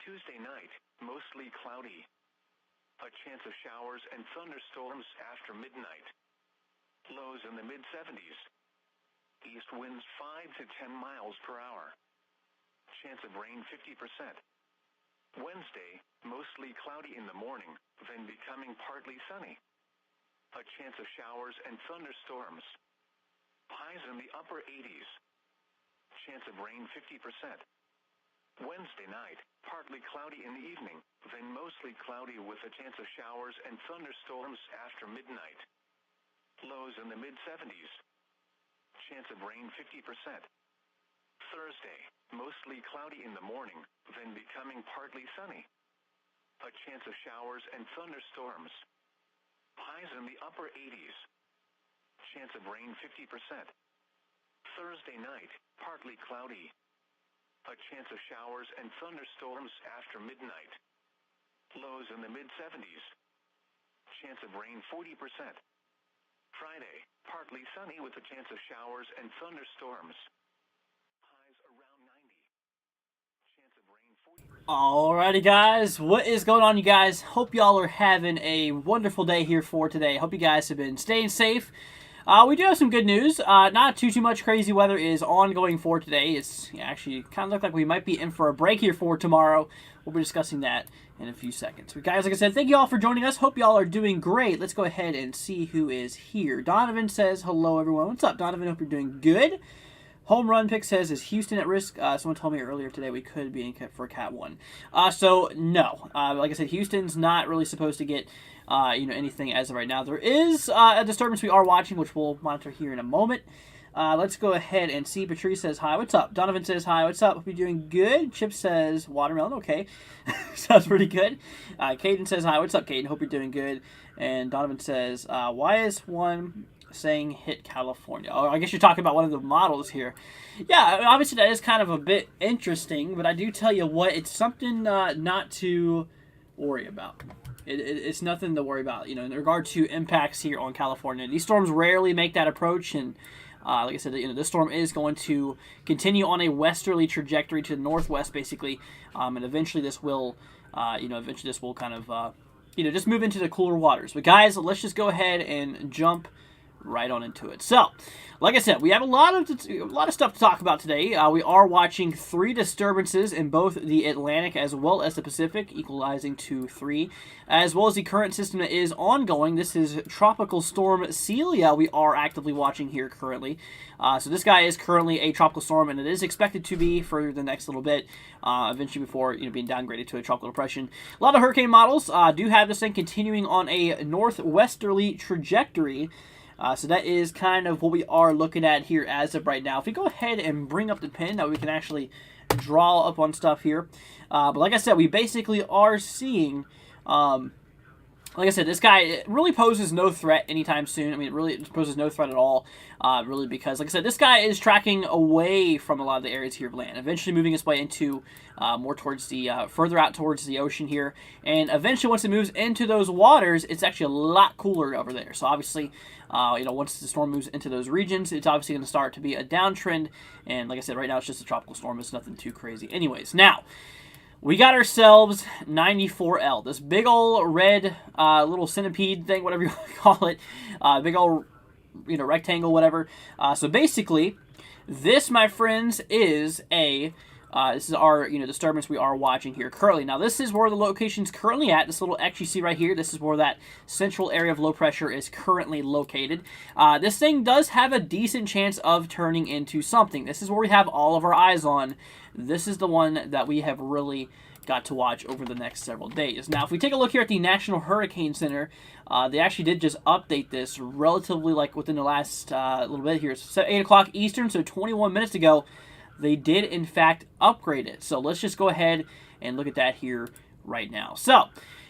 Tuesday night, mostly cloudy. A chance of showers and thunderstorms after midnight. Lows in the mid-70s. East winds 5 to 10 miles per hour. Chance of rain 50%. Wednesday, mostly cloudy in the morning, then becoming partly sunny. A chance of showers and thunderstorms. Highs in the upper 80s. Chance of rain 50%. Wednesday night, partly cloudy in the evening, then mostly cloudy with a chance of showers and thunderstorms after midnight. Lows in the mid-70s. Chance of rain 50%. Thursday, mostly cloudy in the morning, then becoming partly sunny. A chance of showers and thunderstorms. Highs in the upper 80s. Chance of rain 50%. Thursday night, partly cloudy. A chance of showers and thunderstorms after midnight. Lows in the mid-70s. Chance of rain 40%. Friday, partly sunny with a chance of showers and thunderstorms. Highs around 90. Chance of rain 40%. Alrighty, guys. What is going on, you guys? Hope y'all are having a wonderful day here for today. Hope you guys have been staying safe. We do have some good news. Not too much crazy weather is ongoing for today. It's actually kind of look like we might be in for a break here for tomorrow. We'll be discussing that in a few seconds. But guys, like I said, thank you all for joining us. Hope y'all are doing great. Let's go ahead and see who is here. Donovan says, hello, everyone. What's up, Donovan? Hope you're doing good. Home Run Pick says, is Houston at risk? Someone told me earlier today we could be in for Cat 1. So, no. Like I said, Houston's not really supposed to get anything as of right now. There is a disturbance we are watching, which we'll monitor here in a moment. Let's go ahead and see. Patrice says, hi, what's up? Donovan says, hi, what's up? Hope you're doing good. Chip says, watermelon, okay. Sounds pretty good. Caden says, hi, what's up, Caden? Hope you're doing good. And Donovan says, why is one saying hit California? Oh, I guess you're talking about one of the models here. Yeah, obviously that is kind of a bit interesting, but I do tell you what, it's something not to worry about. It's nothing to worry about, in regard to impacts here on California. These storms rarely make that approach, and like I said, this storm is going to continue on a westerly trajectory to the northwest, basically, and eventually this will, kind of, just move into the cooler waters. But guys, let's just go ahead and jump right on into it. So, like I said, we have a lot of stuff to talk about today. We are watching 3 disturbances in both the Atlantic as well as the Pacific, equalizing to 3, as well as the current system that is ongoing. This is Tropical Storm Celia we are actively watching here currently. So this guy is currently a tropical storm, and it is expected to be for the next little bit, eventually before being downgraded to a tropical depression. A lot of hurricane models do have this thing continuing on a northwesterly trajectory. So that is kind of what we are looking at here as of right now. If we go ahead and bring up the pen, now we can actually draw up on stuff here. But like I said, we basically are seeing, like I said, this guy really poses no threat anytime soon. I mean, it really poses no threat at all, really, because, like I said, this guy is tracking away from a lot of the areas here of land, eventually moving its way into more towards the, further out towards the ocean here. And eventually, once it moves into those waters, it's actually a lot cooler over there. So obviously, once the storm moves into those regions, it's obviously going to start to be a downtrend. And like I said, right now it's just a tropical storm. It's nothing too crazy. Anyways, now we got ourselves 94L, this big old red little centipede thing, whatever you want to call it, big old rectangle, whatever. So basically, this, my friends, is a this is our disturbance we are watching here currently. Now this is where the location's currently at. This little X you see right here, this is where that central area of low pressure is currently located. This thing does have a decent chance of turning into something. This is where we have all of our eyes on. This is the one that we have really got to watch over the next several days. Now, if we take a look here at the National Hurricane Center, they actually did just update this relatively within the last little bit here. It's 8 o'clock Eastern, so 21 minutes ago, they did, in fact, upgrade it. So let's just go ahead and look at that here right now. So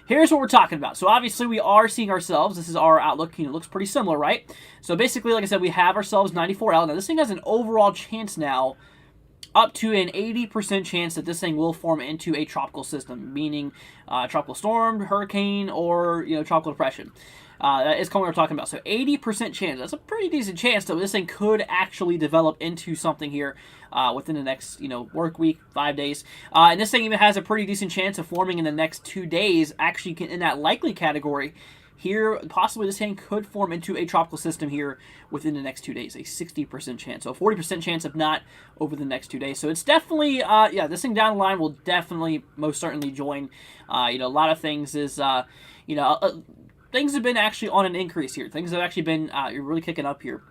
here's what we're talking about. So obviously we are seeing ourselves. This is our outlook. It looks pretty similar, right? So basically, like I said, we have ourselves 94L. Now this thing has an overall chance now up to an 80% chance that this thing will form into a tropical system, meaning tropical storm, hurricane, or tropical depression. That is kind of what we're talking about. So 80% chance. That's a pretty decent chance that this thing could actually develop into something here within the next work week, 5 days. And this thing even has a pretty decent chance of forming in the next 2 days. Actually, in that likely category. Here, possibly this thing could form into a tropical system here within the next 2 days, a 60% chance. So a 40% chance of not over the next 2 days. So it's definitely, this thing down the line will definitely, most certainly join. A lot of things is, things have been actually on an increase here. Things have actually been really kicking up here.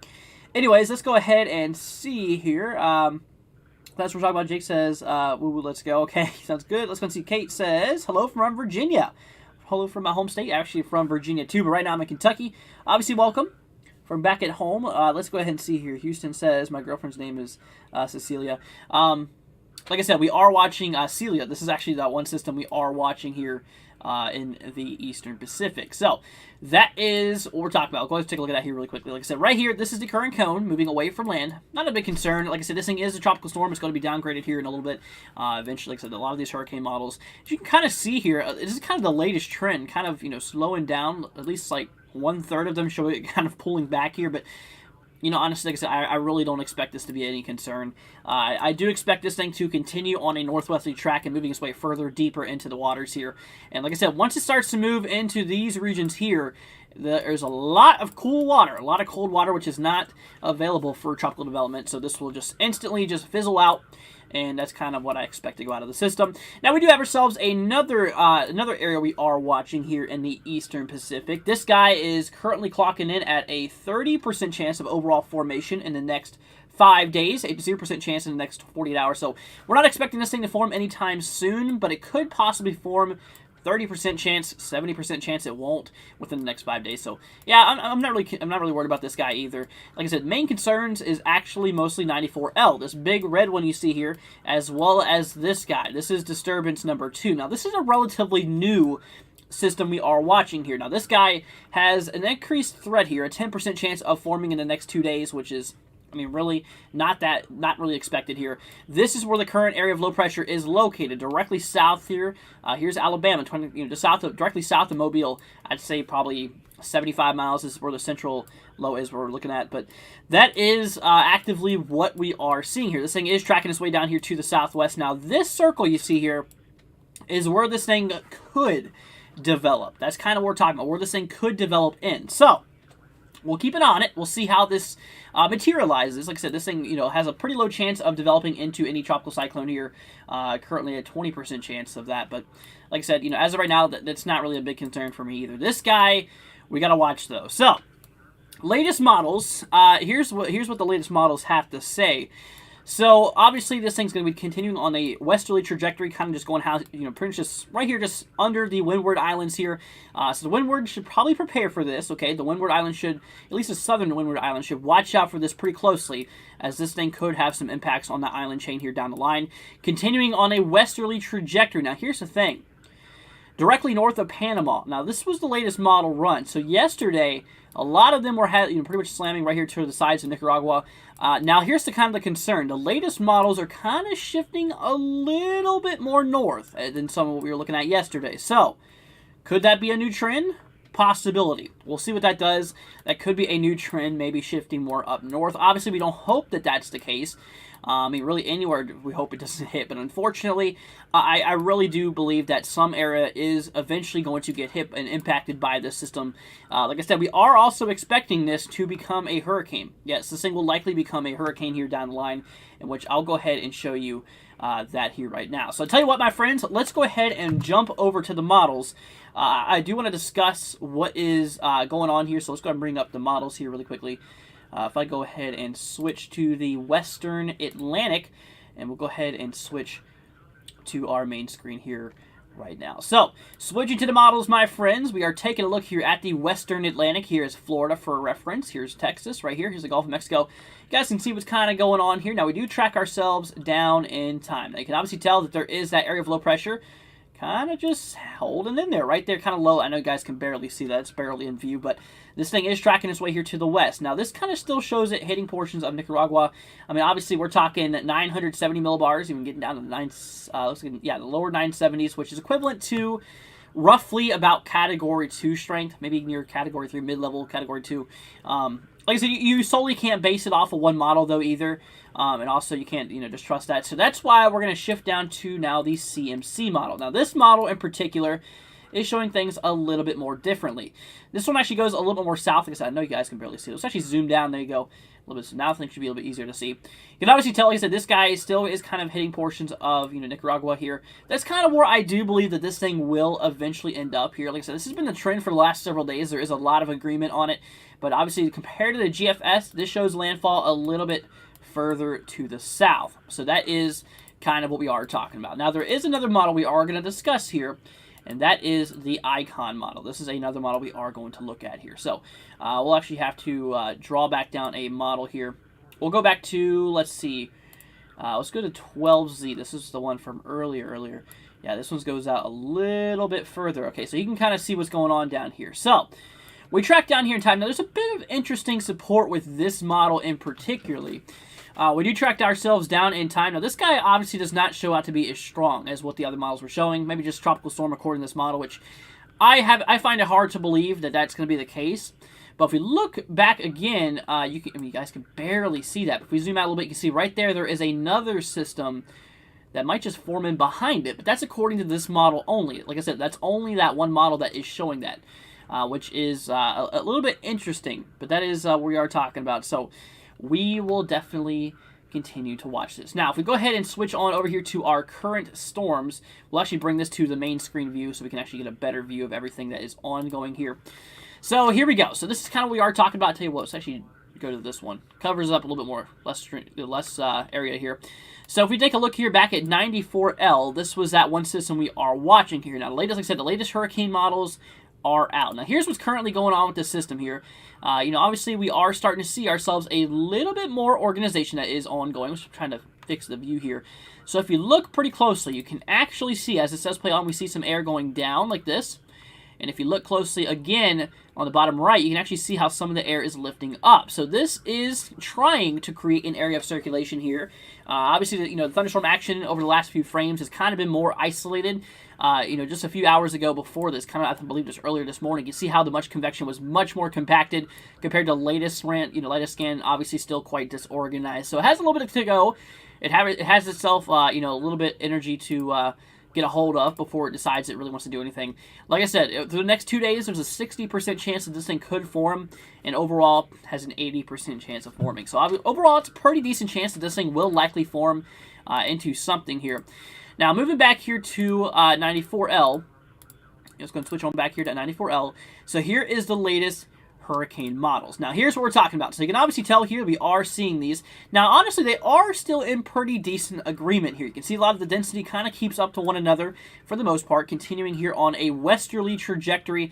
Anyways, let's go ahead and see here. That's what we're talking about. Jake says, woo-woo, let's go. Okay, sounds good. Let's go and see. Kate says, hello from Virginia. Hello from my home state, actually from Virginia too, but right now I'm in Kentucky. Obviously, welcome from back at home. Let's go ahead and see here. Houston says, my girlfriend's name is Cecilia. Like I said, we are watching Celia. This is actually that one system we are watching here in the Eastern Pacific. So that is what we're talking about. I'll go ahead and take a look at that here really quickly. Like I said, right here, this is the current cone moving away from land. Not a big concern. Like I said, this thing is a tropical storm. It's going to be downgraded here in a little bit. Eventually, like I said, a lot of these hurricane models, as you can kind of see here, this is kind of the latest trend, kind of, slowing down. At least like 1/3 of them show it kind of pulling back here, but honestly, like I said, I really don't expect this to be any concern. I do expect this thing to continue on a northwesterly track and moving its way further, deeper into the waters here. And like I said, once it starts to move into these regions here, there's a lot of cool water, a lot of cold water, which is not available for tropical development. So this will just instantly just fizzle out. And that's kind of what I expect to go out of the system. Now, we do have ourselves another area we are watching here in the Eastern Pacific. This guy is currently clocking in at a 30% chance of overall formation in the next 5 days, a 0% chance in the next 48 hours. So we're not expecting this thing to form anytime soon, but it could possibly form 30% chance, 70% chance it won't within the next 5 days. So yeah, I'm not really worried about this guy either. Like I said, main concerns is actually mostly 94L, this big red one you see here, as well as this guy. This is disturbance number 2. Now this is a relatively new system we are watching here. Now this guy has an increased threat here, a 10% chance of forming in the next 2 days, which is, really not really expected here. This is where the current area of low pressure is located, directly south here. Here's Alabama, directly south of Mobile. I'd say probably 75 miles is where the central low is, where we're looking at. But that is actively what we are seeing here. This thing is tracking its way down here to the southwest. Now, this circle you see here is where this thing could develop. That's kind of what we're talking about, where this thing could develop in. So we'll keep an eye on it. We'll see how this materializes. Like I said, this thing, has a pretty low chance of developing into any tropical cyclone here. Currently a 20% chance of that. But like I said, as of right now, that's not really a big concern for me either. This guy, we got to watch though. So, latest models. Here's what the latest models have to say. So obviously this thing's going to be continuing on a westerly trajectory, kind of just going pretty much just right here, just under the Windward Islands here. So the Windward should probably prepare for this, okay? The Windward Island should, at least the southern Windward Island, should watch out for this pretty closely, as this thing could have some impacts on the island chain here down the line. Continuing on a westerly trajectory. Now here's the thing. Directly north of Panama. Now this was the latest model run. So yesterday, a lot of them were pretty much slamming right here to the sides of Nicaragua. Now here's the kind of the concern. The latest models are kind of shifting a little bit more north than some of what we were looking at yesterday. So, could that be a new trend? Possibility. We'll see what that does. That could be a new trend, maybe shifting more up north. Obviously, we don't hope that that's the case. Really anywhere we hope it doesn't hit. But unfortunately, I really do believe that some area is eventually going to get hit and impacted by this system. Like I said, we are also expecting this to become a hurricane. Yes, this thing will likely become a hurricane here down the line, in which I'll go ahead and show you that here right now. So I'll tell you what, my friends, let's go ahead and jump over to the models. I do want to discuss what is going on here, so let's go ahead and bring up the models here really quickly. If I go ahead and switch to the Western Atlantic, and we'll go ahead and switch to our main screen here right now. So, switching to the models, my friends, we are taking a look here at the Western Atlantic. Here's Florida for reference. Here's Texas right here. Here's the Gulf of Mexico. You guys can see what's kind of going on here. Now, we do track ourselves down in time. Now, you can obviously tell that there is that area of low pressure kind of just holding in there, right there, kind of low. I know you guys can barely see that. It's barely in view, but this thing is tracking its way here to the west. Now, this kind of still shows it hitting portions of Nicaragua. I mean, obviously, we're talking 970 millibars, even getting down to the lower 970s, which is equivalent to roughly about Category 2 strength, maybe near Category 3, mid-level Category 2. Like I said, you solely can't base it off of one model, though, either. And also, you can't, just trust that. So that's why we're going to shift down to now the CMC model. Now, this model in particular is showing things a little bit more differently. This one actually goes a little bit more south. Like I said, I know you guys can barely see it. Let's actually zoom down. There you go. A little bit. So now things should be a little bit easier to see. You can obviously tell, like I said, this guy still is kind of hitting portions of, Nicaragua here. That's kind of where I do believe that this thing will eventually end up here. Like I said, this has been the trend for the last several days. There is a lot of agreement on it. But obviously, compared to the GFS, this shows landfall a little bit further to the south. So that is kind of what we are talking about. Now, there is another model we are going to discuss here, and that is the Icon model. This is another model we are going to look at here. So we'll actually have to draw back down a model here. We'll go back to, let's see, let's go to 12Z. This is the one from earlier. Yeah, this one goes out a little bit further. Okay, so you can kind of see what's going on down here. So we track down here in time. Now, there's a bit of interesting support with this model in particularly. We do track ourselves down in time. Now, this guy obviously does not show out to be as strong as what the other models were showing. Maybe just Tropical Storm according to this model, which I find it hard to believe that that's going to be the case. But if we look back again, you guys can barely see that. But if we zoom out a little bit, you can see right there is another system that might just form in behind it. But that's according to this model only. Like I said, that's only that one model that is showing that. Which is a little bit interesting, but that is what we are talking about. So we will definitely continue to watch this. Now, if we go ahead and switch on over here to our current storms, we'll actually bring this to the main screen view so we can actually get a better view of everything that is ongoing here. So here we go. So this is kind of what we are talking about. I'll tell you what, let's actually go to this one. Covers up a little bit more, less area here. So if we take a look here back at 94L, this was that one system we are watching here. Now, the latest, like I said, the latest hurricane models are out. Now, here's what's currently going on with this system here. Obviously, we are starting to see ourselves a little bit more organization that is ongoing. I'm just trying to fix the view here. So if you look pretty closely, you can actually see, as it says play on, we see some air going down like this. And if you look closely again on the bottom right, you can actually see how some of the air is lifting up. So this is trying to create an area of circulation here. Obviously, the thunderstorm action over the last few frames has kind of been more isolated. Just a few hours ago before this, kind of I believe just earlier this morning, you see how the much convection was much more compacted compared to the latest scan, obviously still quite disorganized. So it has a little bit to go. It has itself, a little bit energy to get a hold of before it decides it really wants to do anything. Like I said, for the next 2 days, there's a 60% chance that this thing could form, and overall has an 80% chance of forming. So overall, it's a pretty decent chance that this thing will likely form into something here. Now, moving back here to 94L, just going to switch on back here to 94L. So here is the latest hurricane models. Now, here's what we're talking about. So you can obviously tell here we are seeing these. Now, honestly, they are still in pretty decent agreement here. You can see a lot of the density kind of keeps up to one another for the most part, continuing here on a westerly trajectory,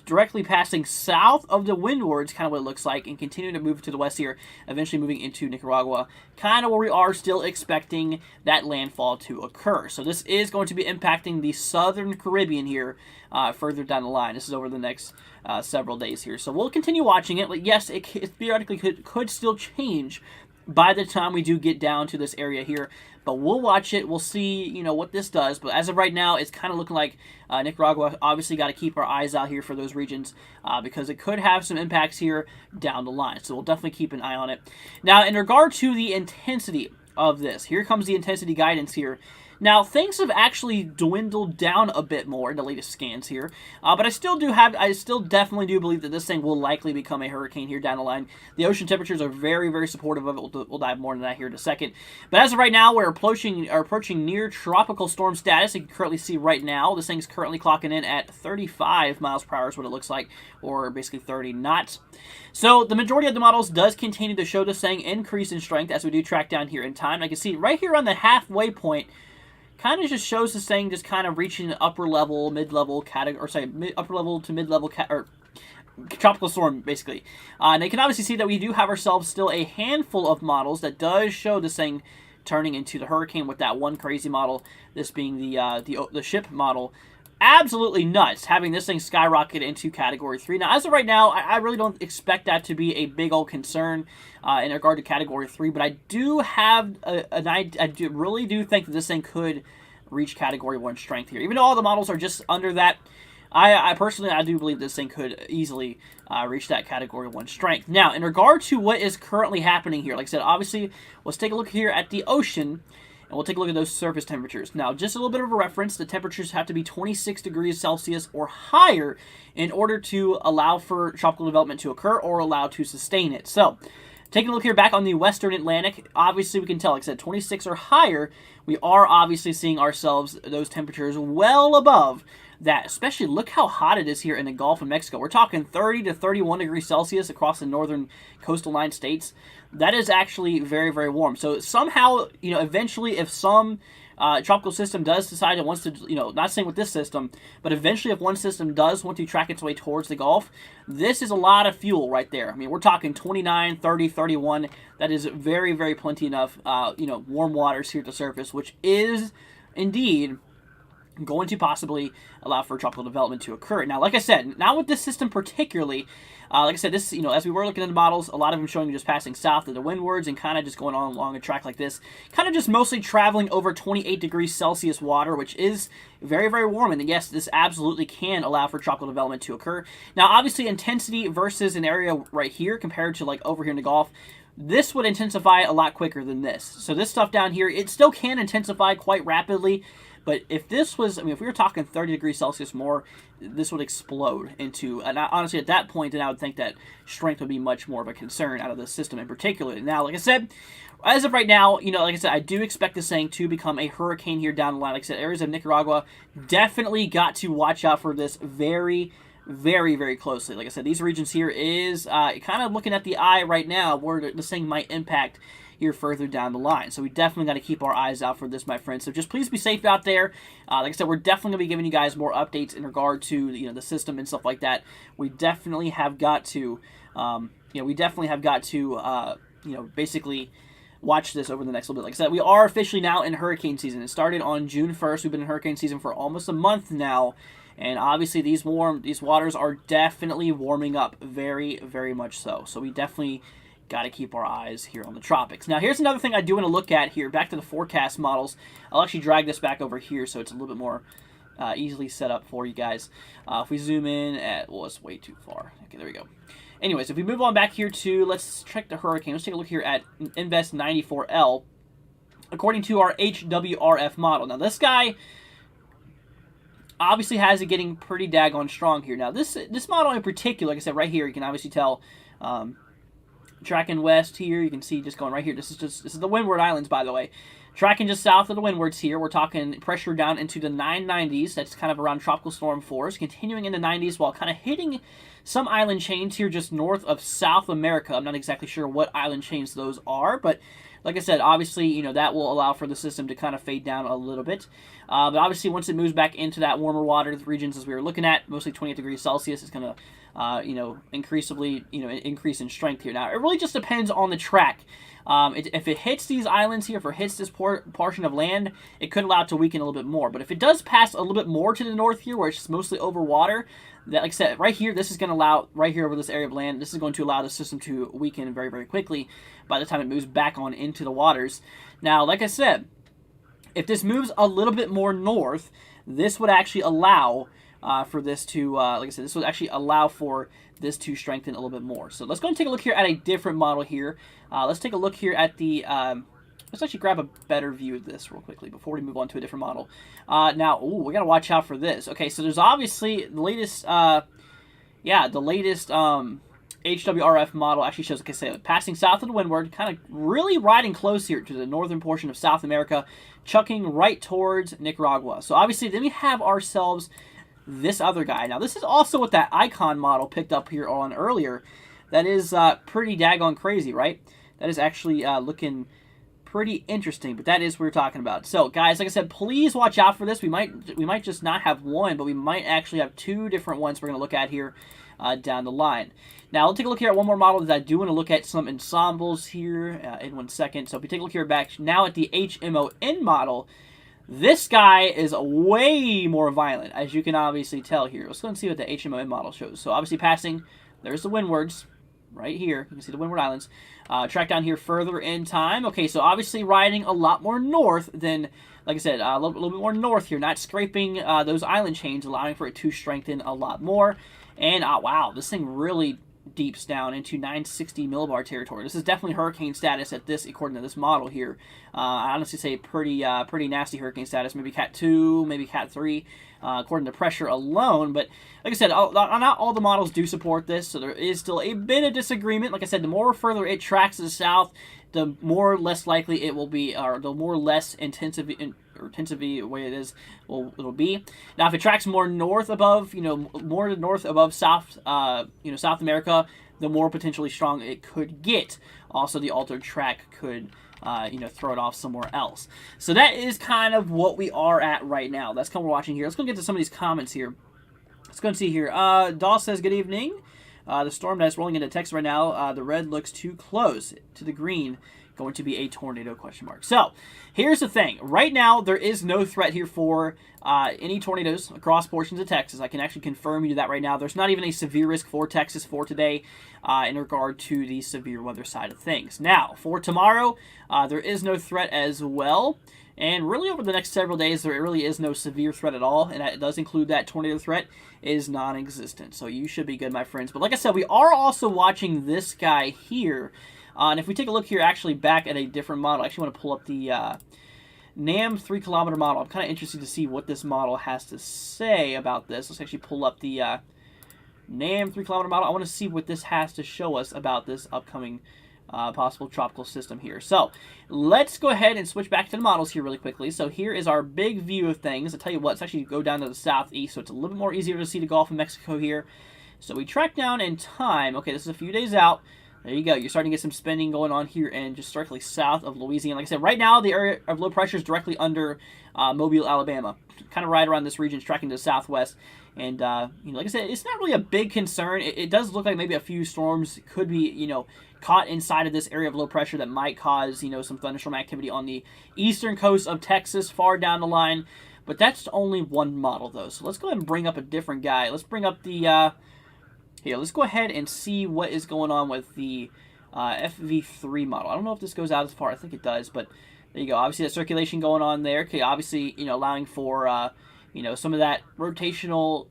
directly passing south of the windwards, kind of what it looks like, and continuing to move to the west here, eventually moving into Nicaragua, kind of where we are still expecting that landfall to occur. So this is going to be impacting the southern Caribbean here further down the line. This is over the next several days here. So we'll continue watching it. Like, yes, it theoretically could still change by the time we do get down to this area here. But we'll watch it. We'll see, what this does. But as of right now, it's kind of looking like Nicaragua. Obviously, got to keep our eyes out here for those regions because it could have some impacts here down the line. So we'll definitely keep an eye on it. Now, in regard to the intensity of this, here comes the intensity guidance here. Now, things have actually dwindled down a bit more in the latest scans here, but I still definitely do believe that this thing will likely become a hurricane here down the line. The ocean temperatures are very, very supportive of it. We'll dive more into that here in a second. But as of right now, we're approaching near tropical storm status. You can currently see right now, this thing's currently clocking in at 35 miles per hour is what it looks like, or basically 30 knots. So the majority of the models does continue to show this thing increase in strength as we do track down here in time. I can see right here on the halfway point, kind of just shows this thing just kind of reaching upper level, mid-level category, or sorry, upper level to mid-level or tropical storm, basically. And you can obviously see that we do have ourselves still a handful of models that does show this thing turning into the hurricane with that one crazy model, this being the ship model. Absolutely nuts having this thing skyrocket into Category 3. Now, as of right now, I really don't expect that to be a big old concern in regard to Category 3, but I do have really do think that this thing could reach Category 1 strength here. Even though all the models are just under that, I personally do believe this thing could easily reach that Category 1 strength. Now, in regard to what is currently happening here, like I said, obviously, let's take a look here at the ocean, and we'll take a look at those surface temperatures. Now, just a little bit of a reference, the temperatures have to be 26 degrees Celsius or higher in order to allow for tropical development to occur or allow to sustain it. So, taking a look here back on the Western Atlantic, obviously we can tell, like I said, 26 or higher, we are obviously seeing ourselves those temperatures well above that. Especially, look how hot it is here in the Gulf of Mexico. We're talking 30 to 31 degrees Celsius across the northern coastal line states. That is actually very, very warm. So somehow, eventually if some tropical system does decide it wants to, not saying with this system, but eventually if one system does want to track its way towards the Gulf, this is a lot of fuel right there. I mean, we're talking 29, 30, 31. That is very, very plenty enough, warm waters here at the surface, which is indeed going to possibly allow for tropical development to occur. Now, like I said, not with this system particularly. Like I said, this, as we were looking at the models, a lot of them showing just passing south of the windwards and kind of just going on along a track like this. Kind of just mostly traveling over 28 degrees Celsius water, which is very, very warm. And yes, this absolutely can allow for tropical development to occur. Now, obviously, intensity versus an area right here compared to like over here in the Gulf, this would intensify a lot quicker than this. So this stuff down here, it still can intensify quite rapidly. But if this was, if we were talking 30 degrees Celsius more, this would explode into, and honestly at that point, then I would think that strength would be much more of a concern out of the system in particular. Now, like I said, as of right now, like I said, I do expect this thing to become a hurricane here down the line. Like I said, areas of Nicaragua definitely got to watch out for this very, very, very closely. Like I said, these regions here is kind of looking at the eye right now where this thing might impact here further down the line. So we definitely got to keep our eyes out for this, my friends. So just please be safe out there. Like I said, we're definitely going to be giving you guys more updates in regard to the system and stuff like that. We definitely have got to, basically watch this over the next little bit. Like I said, we are officially now in hurricane season. It started on June 1st. We've been in hurricane season for almost a month now. And obviously these waters are definitely warming up very, very much so. So we definitely got to keep our eyes here on the tropics. Now, here's another thing I do want to look at here. Back to the forecast models. I'll actually drag this back over here so it's a little bit more easily set up for you guys. If we zoom in at, well, it's way too far. Okay, there we go. Anyways, if we move on back here to, let's check the hurricane. Let's take a look here at Invest 94L. According to our HWRF model. Now, this guy obviously has it getting pretty daggone strong here. Now, this model in particular, like I said, right here, you can obviously tell, tracking west here, you can see just going right here. This is the Windward Islands, by the way. Tracking just south of the windwards here, we're talking pressure down into the 990s. That's kind of around tropical storm force, continuing in the 90s while kind of hitting some island chains here just north of South America. I'm not exactly sure what island chains those are, but like I said, obviously, that will allow for the system to kind of fade down a little bit. But obviously, once it moves back into that warmer water regions as we were looking at, mostly 28 degrees Celsius, it's going to, increase in strength here. Now, it really just depends on the track. If it hits these islands here, if it hits this portion of land, it could allow it to weaken a little bit more. But if it does pass a little bit more to the north here, where it's mostly over water, that, like I said, right here, this is going to allow, right here over this area of land, this is going to allow the system to weaken very, very quickly by the time it moves back on into the waters. Now, like I said, if this moves a little bit more north, this would actually allow for this to, like I said, this would actually allow for this to strengthen a little bit more. So let's go and take a look here at a different model here. Let's take a look here at the, let's actually grab a better view of this real quickly before we move on to a different model. Now, we got to watch out for this. Okay, so there's obviously the latest, HWRF model actually shows, like I said, passing south of the windward, kind of really riding close here to the northern portion of South America, chucking right towards Nicaragua. So obviously, then we have ourselves this other guy. Now, this is also what that icon model picked up here on earlier. That is pretty daggone crazy, right? That is actually looking pretty interesting, but that is what we're talking about. So, guys, like I said, please watch out for this. We might just not have one, but we might actually have two different ones we're going to look at here. down the line. Now, let's take a look here at one more model that I do want to look at some ensembles here in 1 second. So if we take a look here back now at the HMON model, this guy is way more violent, as you can obviously tell here. Let's go and see what the HMON model shows. So obviously passing, there's the windwards right here. You can see the Windward Islands. Track down here further in time. Okay, so obviously riding a lot more north than, like I said, a little bit more north here, not scraping those island chains, allowing for it to strengthen a lot more. And wow, this thing really deeps down into 960 millibar territory. This is definitely hurricane status at this, according to this model here. I honestly say pretty nasty hurricane status, maybe Cat 2, maybe Cat 3, according to pressure alone. But like I said, not all the models do support this, so there is still a bit of disagreement. Like I said, the more further it tracks to the south, the more less likely it will be, or the more less intensity way it is it'll be. Now, if it tracks more north above, more north above South, South America, the more potentially strong it could get. Also, the altered track could, throw it off somewhere else. So that is kind of what we are at right now. That's kind of what we're watching here. Let's go get to some of these comments here. Let's go and see here. Daw says, good evening. The storm that's rolling into Texas right now, the red looks too close to the green. Going to be a tornado, ? So, here's the thing. Right now, there is no threat here for any tornadoes across portions of Texas. I can actually confirm you that right now. There's not even a severe risk for Texas for today in regard to the severe weather side of things. Now, for tomorrow, there is no threat as well. And really over the next several days, there really is no severe threat at all. And that does include that tornado threat is non-existent. So you should be good, my friends. But like I said, we are also watching this guy here. And if we take a look here actually back at a different model, I actually want to pull up the NAM 3-kilometer model. I'm kind of interested to see what this model has to say about this. Let's actually pull up the NAM 3-kilometer model. I want to see what this has to show us about this upcoming possible tropical system here. So let's go ahead and switch back to the models here really quickly. So here is our big view of things. I'll tell you what, let's actually go down to the southeast, so it's a little bit more easier to see the Gulf of Mexico here. So we track down in time. Okay, this is a few days out. There you go. You're starting to get some spinning going on here and just directly south of Louisiana. Like I said, right now the area of low pressure is directly under Mobile, Alabama. Kind of right around this region, tracking to the southwest. And, like I said, it's not really a big concern. It does look like maybe a few storms could be, caught inside of this area of low pressure that might cause, some thunderstorm activity on the eastern coast of Texas far down the line. But that's only one model, though. So let's go ahead and bring up a different guy. Let's bring up the... Here, let's go ahead and see what is going on with the FV3 model. I don't know if this goes out as far. I think it does, but there you go. Obviously, that circulation going on there. Okay, obviously, allowing for, some of that rotational,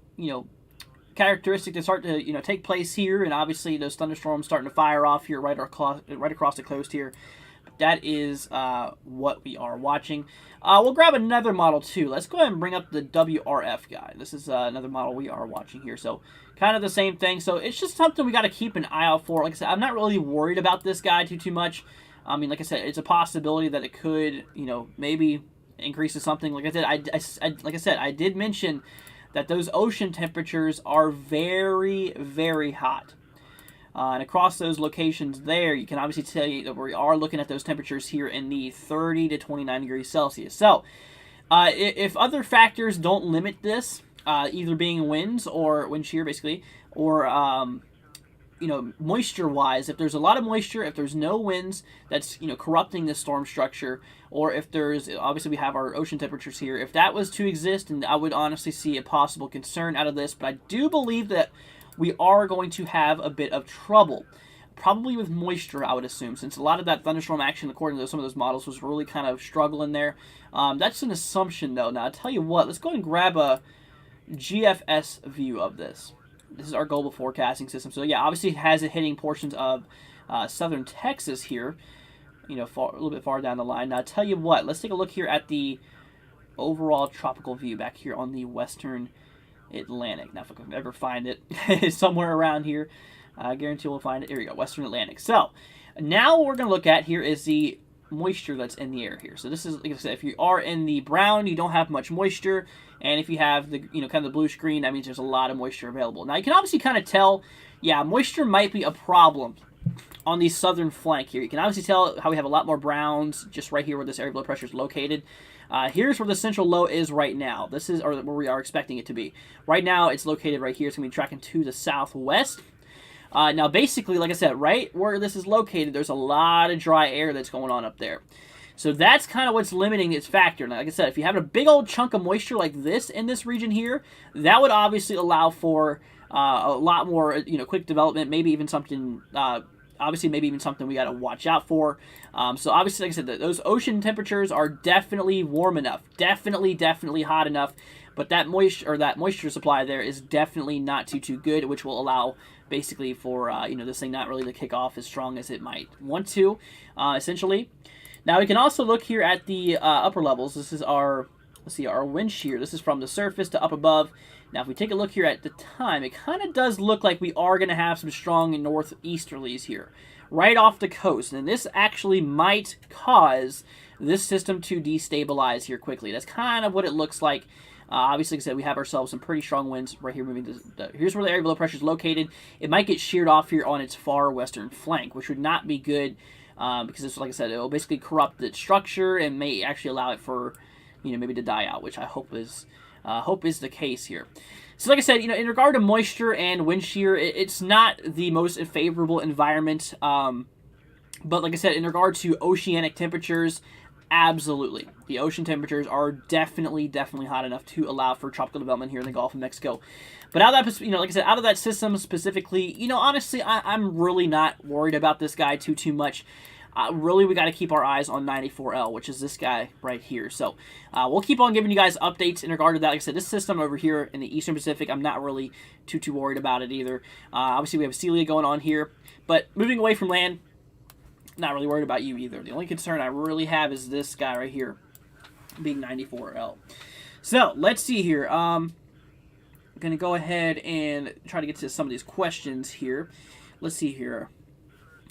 characteristic to start to, take place here. And obviously, those thunderstorms starting to fire off here right across the coast here. That is what we are watching. We'll grab another model, too. Let's go ahead and bring up the WRF guy. This is another model we are watching here. So, kind of the same thing. So, it's just something we got to keep an eye out for. Like I said, I'm not really worried about this guy too much. I mean, like I said, it's a possibility that it could, maybe increase to something. Like I said, I did mention that those ocean temperatures are very, very hot. And across those locations there, you can obviously tell you that we are looking at those temperatures here in the 30 to 29 degrees Celsius. So, if other factors don't limit this, either being winds or wind shear, basically, or, moisture-wise, if there's a lot of moisture, if there's no winds that's, corrupting the storm structure, or if there's, obviously we have our ocean temperatures here, if that was to exist, and I would honestly see a possible concern out of this, but I do believe that we are going to have a bit of trouble. Probably with moisture, I would assume, since a lot of that thunderstorm action, according to some of those models, was really kind of struggling there. That's an assumption, though. Now, I'll tell you what, let's go ahead and grab a GFS view of this. This is our global forecasting system. So, yeah, obviously it has it hitting portions of southern Texas here, a little bit far down the line. Now, I'll tell you what, let's take a look here at the overall tropical view back here on the western Atlantic. Now, if I can ever find it, it's somewhere around here. I guarantee we'll find it. Here we go, Western Atlantic. So, now what we're going to look at here is the moisture that's in the air here. So, this is, like I said, if you are in the brown, you don't have much moisture. And if you have the, kind of the blue screen, that means there's a lot of moisture available. Now, you can obviously kind of tell, yeah, moisture might be a problem on the southern flank here. You can obviously tell how we have a lot more browns just right here where this area of low pressure is located. Here's where the central low is right now. This is or where we are expecting it to be. Right now, it's located right here. It's going to be tracking to the southwest. Now, basically, like I said, right where this is located, there's a lot of dry air that's going on up there. So that's kind of what's limiting its factor. Now, like I said, if you have a big old chunk of moisture like this in this region here, that would obviously allow for a lot more, quick development, maybe even something, maybe even something we got to watch out for. So obviously, like I said, those ocean temperatures are definitely warm enough, definitely hot enough, but that moisture supply there is definitely not too good, which will allow basically for this thing not really to kick off as strong as it might want to, essentially. Now we can also look here at the upper levels. This is our wind shear. This is from the surface to up above. Now if we take a look here at the time, it kind of does look like we are going to have some strong northeasterlies here, right off the coast. And this actually might cause this system to destabilize here quickly. That's kind of what it looks like. Obviously, like I said, we have ourselves some pretty strong winds right here. Here's where the area of low pressure is located. It might get sheared off here on its far western flank, which would not be good. Because it's, like I said, it will basically corrupt its structure and may actually allow it for, maybe to die out, which I hope is the case here. So, like I said, in regard to moisture and wind shear, it's not the most favorable environment. But like I said, in regard to oceanic temperatures, absolutely, the ocean temperatures are definitely hot enough to allow for tropical development here in the Gulf of Mexico. But out of that, like I said, out of that system specifically, honestly, I'm really not worried about this guy too much. Really, we got to keep our eyes on 94L, which is this guy right here. So we'll keep on giving you guys updates in regard to that. Like I said, this system over here in the Eastern Pacific, I'm not really too worried about it either. Obviously, we have Celia going on here, but moving away from land, not really worried about you either. The only concern I really have is this guy right here, being 94L. So let's see here. I'm going to go ahead and try to get to some of these questions here. Let's see here.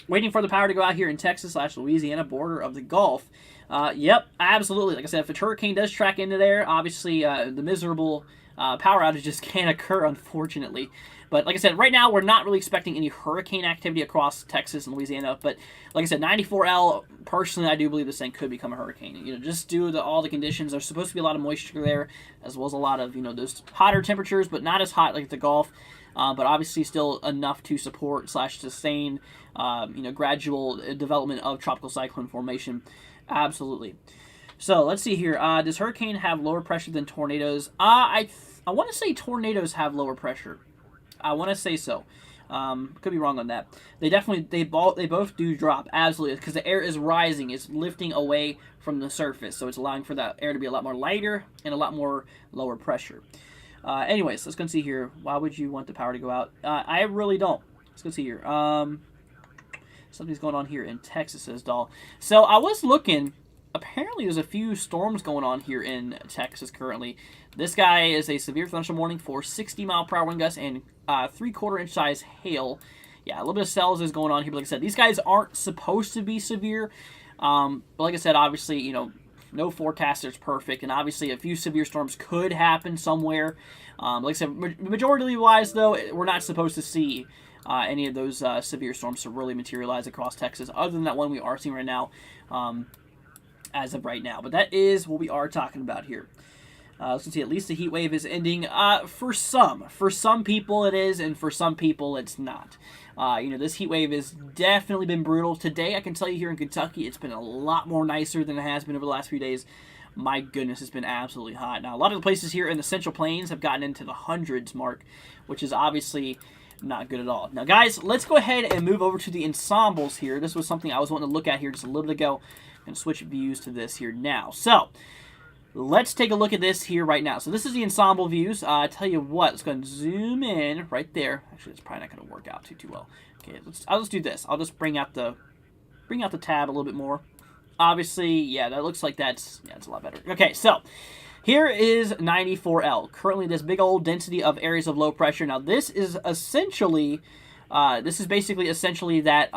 Waiting for the power to go out here in Texas/Louisiana border of the Gulf. Yep, absolutely. Like I said, if a hurricane does track into there, obviously the miserable power outages can occur, unfortunately. But like I said, right now we're not really expecting any hurricane activity across Texas and Louisiana. But like I said, 94L, personally, I do believe this thing could become a hurricane. Just due to all the conditions. There's supposed to be a lot of moisture there, as well as a lot of, those hotter temperatures, but not as hot like the Gulf. But obviously still enough to support/sustain, gradual development of tropical cyclone formation. Absolutely. So let's see here. Does hurricane have lower pressure than tornadoes? I want to say tornadoes have lower pressure. I want to say so. Could be wrong on that. They both do drop, absolutely, because the air is rising. It's lifting away from the surface, so it's allowing for that air to be a lot more lighter and a lot more lower pressure. Anyways, let's go see here. Why would you want the power to go out? I really don't. Let's go see here. Something's going on here in Texas, says Doll. So I was looking. Apparently, there's a few storms going on here in Texas currently. This guy is a severe thunderstorm warning for 60-mile-per-hour wind gusts and 3/4-inch size hail. Yeah, a little bit of cells is going on here. But like I said, these guys aren't supposed to be severe. But like I said, obviously, no forecast is perfect, and obviously a few severe storms could happen somewhere. Like I said, majority-wise, though, we're not supposed to see any of those severe storms to really materialize across Texas, other than that one we are seeing right now, as of right now. But that is what we are talking about here. Let's see, at least the heat wave is ending. For some people it is, and for some people it's not. This heat wave has definitely been brutal. Today, I can tell you here in Kentucky, it's been a lot more nicer than it has been over the last few days. My goodness, it's been absolutely hot. Now, a lot of the places here in the Central Plains have gotten into the hundreds mark, which is obviously not good at all. Now, guys, let's go ahead and move over to the ensembles here. This was something I was wanting to look at here just a little bit ago. I'm going to switch views to this here now. So, let's take a look at this here right now. So this is the ensemble views. I tell you what, let's go ahead and zoom in right there. Actually, it's probably not going to work out too well. Okay, I'll just do this. I'll just bring out the tab a little bit more. Obviously, yeah, that looks like it's a lot better. Okay, so here is 94L. Currently, this big old density of areas of low pressure. Now, this is essentially, basically essentially that.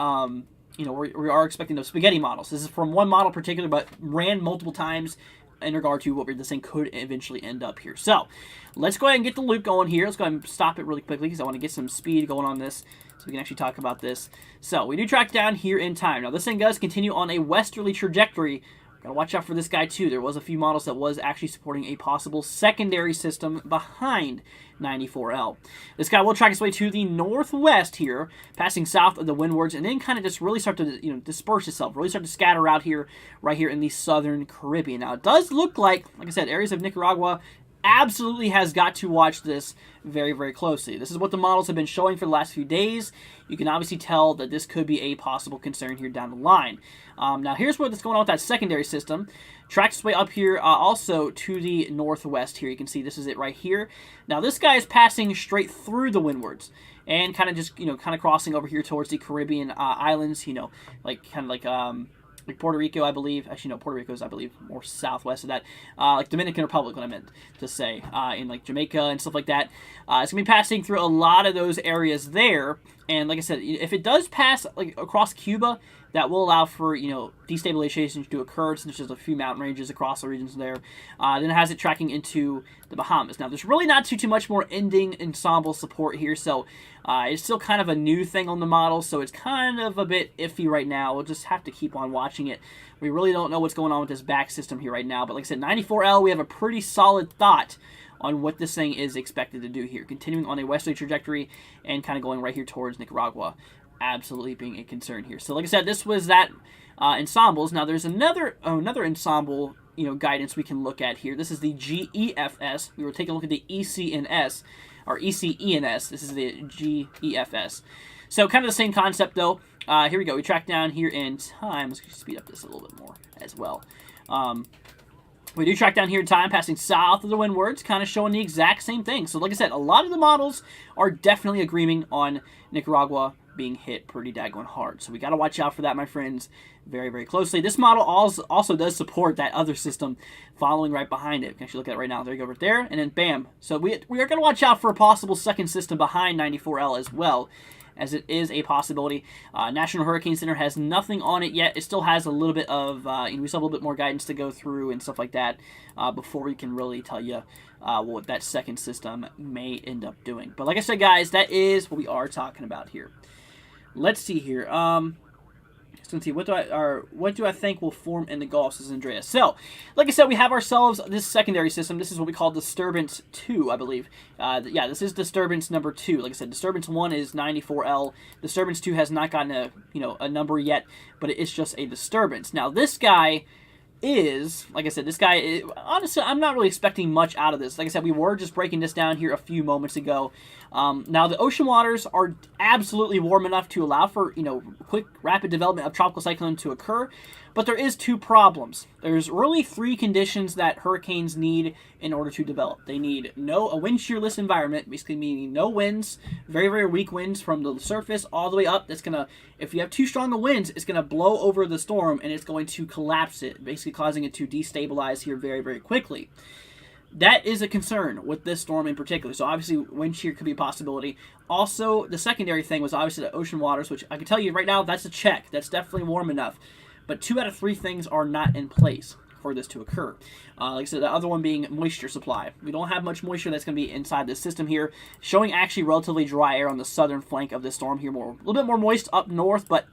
We are expecting those spaghetti models. This is from one model in particular, but ran multiple times in regard to what this thing could eventually end up here. So, let's go ahead and get the loop going here. Let's go ahead and stop it really quickly because I want to get some speed going on this so we can actually talk about this. So, we do track down here in time. Now, this thing does continue on a westerly trajectory. We're Gotta watch out for this guy too. There was a few models that was actually supporting a possible secondary system behind 94L. This guy will track his way to the northwest here, passing south of the windwards, and then kind of just really start to disperse itself, really start to scatter out here, right here in the southern Caribbean. Now it does look like I said, areas of Nicaragua absolutely has got to watch this very, very closely. This is what the models have been showing for the last few days. You can obviously tell that this could be a possible concern here down the line. Now, here's what's going on with that secondary system. Tracks its way up here also to the northwest here. You can see this is it right here. Now, this guy is passing straight through the windwards and kind of just, kind of crossing over here towards the Caribbean islands, like Puerto Rico, I believe. Actually, no, Puerto Rico is, I believe, more southwest of that. Like Dominican Republic, what I meant to say. In like Jamaica and stuff like that. It's going to be passing through a lot of those areas there. And like I said, if it does pass like across Cuba, that will allow for, destabilization to occur since there's a few mountain ranges across the regions there. Then it has it tracking into the Bahamas. Now, there's really not too much more ending ensemble support here, so it's still kind of a new thing on the model, so it's kind of a bit iffy right now. We'll just have to keep on watching it. We really don't know what's going on with this back system here right now, but like I said, 94L, we have a pretty solid thought on what this thing is expected to do here. Continuing on a westerly trajectory and kind of going right here towards Nicaragua. Absolutely being a concern here. So like I said, this was that ensembles. Now there's another ensemble guidance we can look at here. This is the GEFS. We will take a look at the ECNS or ECENS. This is the GEFS. So kind of the same concept though. Here we go. We track down here in time. Let's speed up this a little bit more as well. We do track down here in time, passing south of the windwards, kind of showing the exact same thing. So like I said, a lot of the models are definitely agreeing on Nicaragua being hit pretty daggone hard. So we got to watch out for that, my friends, very, very closely. This model also does support that other system following right behind it. You can actually look at it right now. There you go, right there, and then bam. So we are going to watch out for a possible second system behind 94L as well, as it is a possibility. National Hurricane Center has nothing on it yet. It still has a little bit of, we still have a little bit more guidance to go through and stuff like that before we can really tell you what that second system may end up doing. But like I said, guys, that is what we are talking about here. Let's see here. Let's see. What do I think will form in the Gulf, says Andreas. So, like I said, we have ourselves this secondary system. This is what we call disturbance 2, I believe. Yeah, this is disturbance number 2. Like I said, disturbance 1 is 94L. Disturbance 2 has not gotten a number yet, but it is just a disturbance. Now, this guy is, like I said, honestly, I'm not really expecting much out of this. Like I said, we were just breaking this down here a few moments ago. Now, the ocean waters are absolutely warm enough to allow for, quick, rapid development of tropical cyclone to occur. But there is 2 problems. There's really 3 conditions that hurricanes need in order to develop. They need a wind shearless environment, basically meaning no winds, very, very weak winds from the surface all the way up. That's gonna, if you have too strong of winds, it's gonna blow over the storm and it's going to collapse it, basically causing it to destabilize here very, very quickly. That is a concern with this storm in particular. So obviously wind shear could be a possibility. Also, the secondary thing was obviously the ocean waters, which I can tell you right now, that's a check. That's definitely warm enough. But 2 out of 3 things are not in place for this to occur. Like I said, the other one being moisture supply. We don't have much moisture that's going to be inside this system here, showing actually relatively dry air on the southern flank of this storm here. A little bit more moist up north, but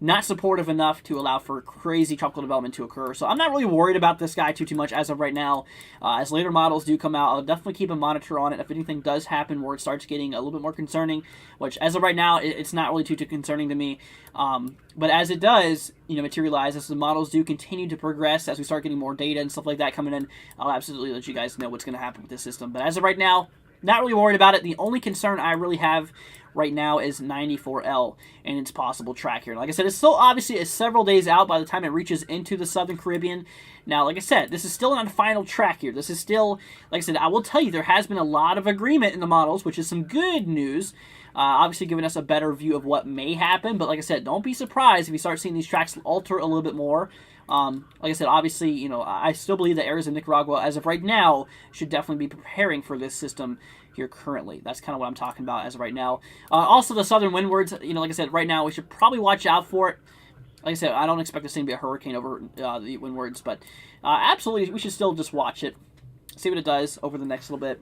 not supportive enough to allow for crazy tropical development to occur. So I'm not really worried about this guy too much as of right now. As later models do come out, I'll definitely keep a monitor on it. If anything does happen where it starts getting a little bit more concerning, which as of right now, it's not really too concerning to me. But as it does, materialize, as the models do continue to progress, as we start getting more data and stuff like that coming in, I'll absolutely let you guys know what's going to happen with this system. But as of right now, not really worried about it. The only concern I really have right now is 94L and its possible track here. Like I said, it's still obviously several days out by the time it reaches into the Southern Caribbean. Now, like I said, this is still on a final track here. This is still, like I said, I will tell you, there has been a lot of agreement in the models, which is some good news. Obviously giving us a better view of what may happen. But like I said, don't be surprised if you start seeing these tracks alter a little bit more. Like I said, obviously, I still believe that areas of Nicaragua, as of right now, should definitely be preparing for this system here currently. That's kind of what I'm talking about as of right now. Also, the southern windwards, like I said, right now, we should probably watch out for it. Like I said, I don't expect this thing to be a hurricane over the windwards, but absolutely, we should still just watch it, see what it does over the next little bit.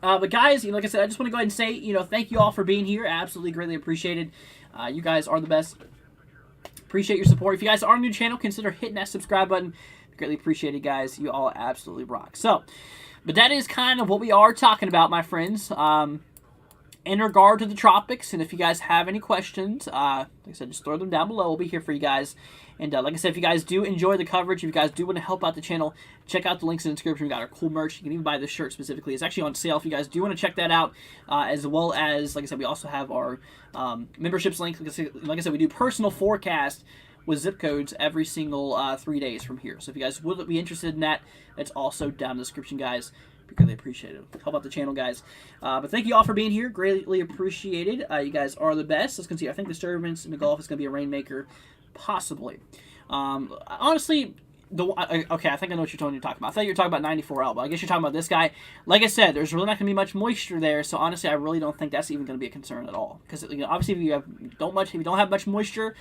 But guys, like I said, I just want to go ahead and say, thank you all for being here. Absolutely greatly appreciated. You guys are the best. Appreciate your support. If you guys are new to the channel, consider hitting that subscribe button. Greatly appreciated, guys. You all absolutely rock. So, but that is kind of what we are talking about, my friends. In regard to the tropics, and if you guys have any questions, like I said, just throw them down below. We'll be here for you guys. And like I said, if you guys do enjoy the coverage, if you guys do want to help out the channel, check out the links in the description. We got our cool merch. You can even buy this shirt specifically. It's actually on sale if you guys do want to check that out. As well as, like I said, we also have our memberships link. Like I said, we do personal forecast with zip codes every single 3 days from here. So if you guys would be interested in that, that's also down in the description, guys. Really appreciate it. Help out the channel, guys. But thank you all for being here. Greatly appreciated. You guys are the best. Let's continue. I think disturbance in the Gulf is going to be a rainmaker, possibly. Honestly, okay, I think I know what you're talking about. I thought you were talking about 94L, but I guess you're talking about this guy. Like I said, there's really not going to be much moisture there, so honestly, I really don't think that's even going to be a concern at all. Because obviously, if you don't have much moisture,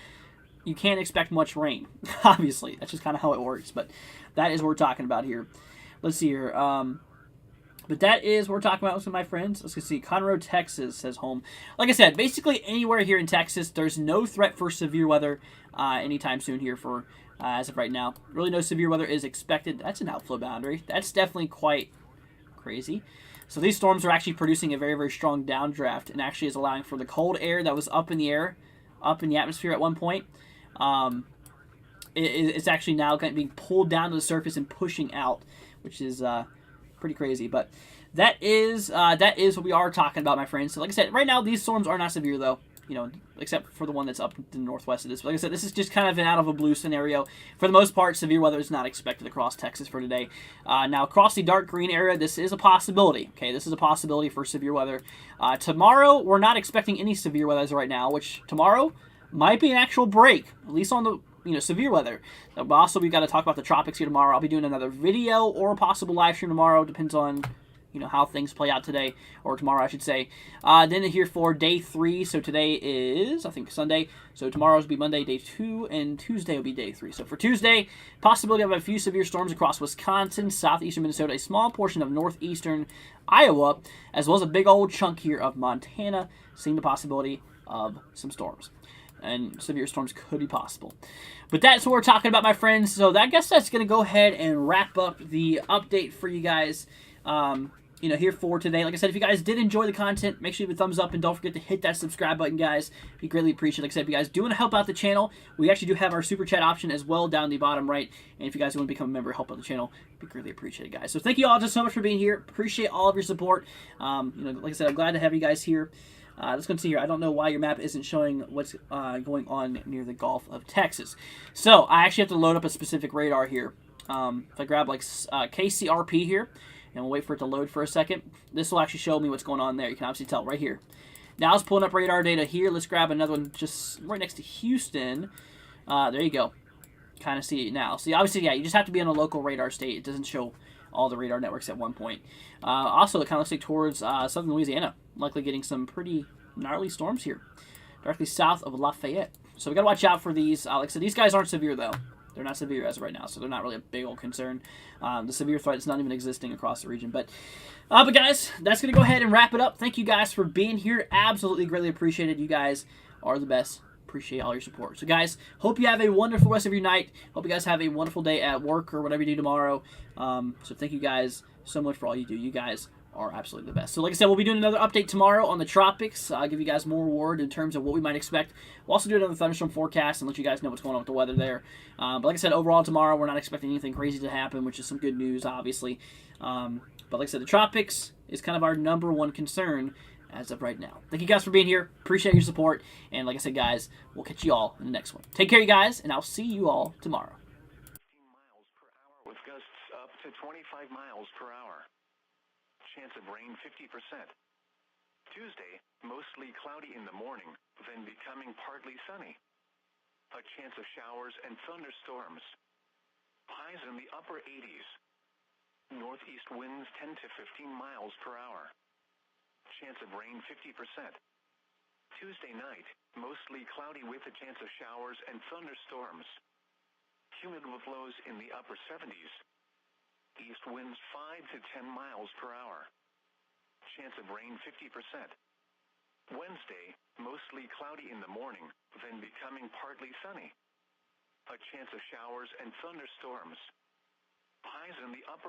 you can't expect much rain. Obviously, that's just kind of how it works. But that is what we're talking about here. Let's see here. But that is what we're talking about with my friends. Let's see. Conroe, Texas says home. Like I said, basically anywhere here in Texas, there's no threat for severe weather anytime soon here for as of right now. Really no severe weather is expected. That's an outflow boundary. That's definitely quite crazy. So these storms are actually producing a very, very strong downdraft and actually is allowing for the cold air that was up in the air, up in the atmosphere at one point. It's actually now being pulled down to the surface and pushing out, which is pretty crazy. But that is what we are talking about, my friends. So like I said, right now these storms are not severe though, except for the one that's up in the northwest of this. But like I said, this is just kind of an out of a blue scenario. For the most part, severe weather is not expected across Texas for today. Now across the dark green area, this is a possibility. Okay, this is a possibility for severe weather. Tomorrow, we're not expecting any severe weather as of right now, which tomorrow might be an actual break, at least on the severe weather. But also, we've got to talk about the tropics here tomorrow. I'll be doing another video or a possible live stream tomorrow. Depends on, how things play out today, or tomorrow, I should say. Then here for day 3. So today is, I think, Sunday. So tomorrow's will be Monday, day 2, and Tuesday will be day 3. So for Tuesday, possibility of a few severe storms across Wisconsin, southeastern Minnesota, a small portion of northeastern Iowa, as well as a big old chunk here of Montana, seeing the possibility of some storms. And severe storms could be possible. But that's what we're talking about, my friends. So I guess that's going to go ahead and wrap up the update for you guys, here for today. Like I said, if you guys did enjoy the content, make sure you give a thumbs up and don't forget to hit that subscribe button, guys. We greatly appreciate it. Like I said, if you guys do want to help out the channel, we actually do have our super chat option as well down the bottom right. And if you guys want to become a member, help out the channel, we greatly appreciate it, guys. So thank you all just so much for being here. Appreciate all of your support. Like I said, I'm glad to have you guys here. Let's go see here. I don't know why your map isn't showing what's going on near the Gulf of Texas. So I actually have to load up a specific radar here. If I grab like KCRP here, and we'll wait for it to load for a second, this will actually show me what's going on there. You can obviously tell right here. Now I was pulling up radar data here. Let's grab another one just right next to Houston. There you go. Kind of see it now. See, obviously, yeah, you just have to be on a local radar state. It doesn't show all the radar networks at one point. Also, it kind of looks like towards southern Louisiana, likely getting some pretty gnarly storms here, directly south of Lafayette. So we got to watch out for these. Like I said, these guys aren't severe, though. They're not severe as of right now, so they're not really a big old concern. The severe threat is not even existing across the region. But guys, that's going to go ahead and wrap it up. Thank you guys for being here. Absolutely greatly appreciated. You guys are the best. Appreciate all your support. So guys, hope you have a wonderful rest of your night. Hope you guys have a wonderful day at work or whatever you do tomorrow. So thank you guys so much for all you do. You guys are absolutely the best. So like I said, we'll be doing another update tomorrow on the tropics. I'll give you guys more word in terms of what we might expect. We'll also do another thunderstorm forecast and let you guys know what's going on with the weather there. But like I said, overall tomorrow, we're not expecting anything crazy to happen, which is some good news, obviously. But like I said, the tropics is kind of our #1 concern as of right now. Thank you guys for being here. Appreciate your support. And like I said, guys, we'll catch you all in the next one. Take care, you guys, and I'll see you all tomorrow. 15 miles per hour with gusts up to 25 miles per hour. Chance of rain 50%. Tuesday, mostly cloudy in the morning, then becoming partly sunny. A chance of showers and thunderstorms. Highs in the upper 80s. Northeast winds 10 to 15 miles per hour. Chance of rain 50%. Tuesday night, mostly cloudy with a chance of showers and thunderstorms. Humid with lows in the upper 70s. East winds 5 to 10 miles per hour. Chance of rain 50%. Wednesday, mostly cloudy in the morning, then becoming partly sunny. A chance of showers and thunderstorms. Highs in the upper